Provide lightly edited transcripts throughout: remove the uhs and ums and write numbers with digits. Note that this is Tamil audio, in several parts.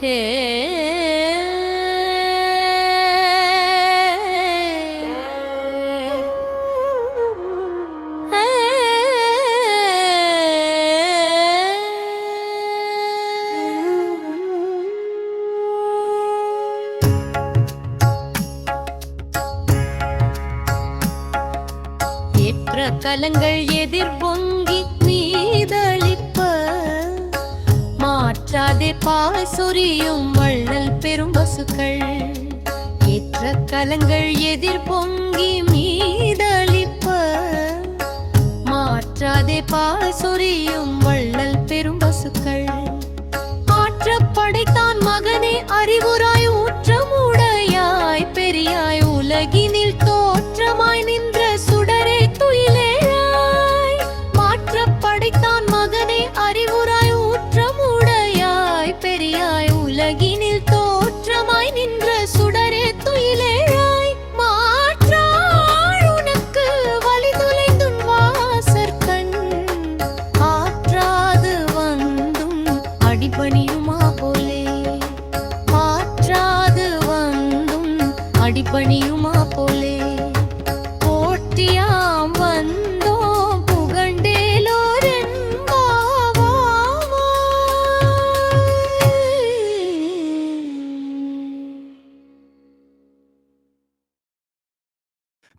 ஹே ஏற்ற கலங்கள் எதிர் பொங்கி மீதளிப்ப மாற்றாதே பால் சொரியும் வள்ளல் பெரும் பசுக்கள். ஏற்ற கலங்கள் எதிர் பொங்கி மீதளிப்ப மாற்றாதே பால் சொரியும் வள்ளல் பெரும் பசுக்கள். ஆற்ற படைத்தான் மகனே அறிவுராய் ஊற்றமுடையாய் பெரியாய் உலகினில் தோற்றமாய் நின்ற சுடரே துயிலேயாய். மாற்ற படைத்தான் மகனே அறிவுராய் ஊற்றமுடையாய் பெரியாய் உலகினில் தோற்றமாய் நின்ற சுடரே துயிலேயாய். மாற்றாள் உனக்கு வழி துளைந்துன் வாசற்கண் ஆற்றாது வந்தும் அடிபணியுமா போலே. மாற்றாது வந்தும் அடிபணியுமா போலே. போற்றியாம் வந்தோம்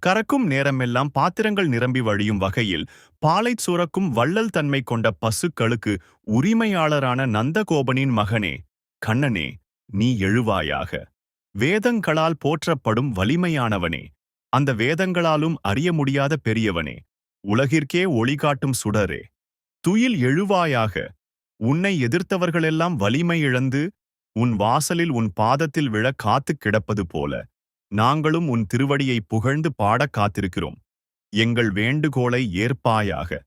கறக்கும் நேரமெல்லாம் பாத்திரங்கள் நிரம்பி வழியும் வகையில் பாலைச் சுரக்கும் வள்ளல் தன்மை கொண்ட பசுக்களுக்கு உரிமையாளரான நந்தகோபனின் மகனே கண்ணனே, நீ எழுவாயாக. வேதங்களால் போற்றப்படும் வலிமையானவனே, அந்த வேதங்களாலும் அறிய முடியாத பெரியவனே, உலகிற்கே ஒளிகாட்டும் சுடரே, துயில் எழுவாயாக. உன்னை எதிர்த்தவர்களெல்லாம் வலிமை இழந்து உன் வாசலில் உன் பாதத்தில் விழ காத்துக் கிடப்பது போல நாங்களும் உன் திருவடியை புகழ்ந்து பாடக் காத்திருக்கிறோம். எங்கள் வேண்டுகோளை ஏற்பாயாக.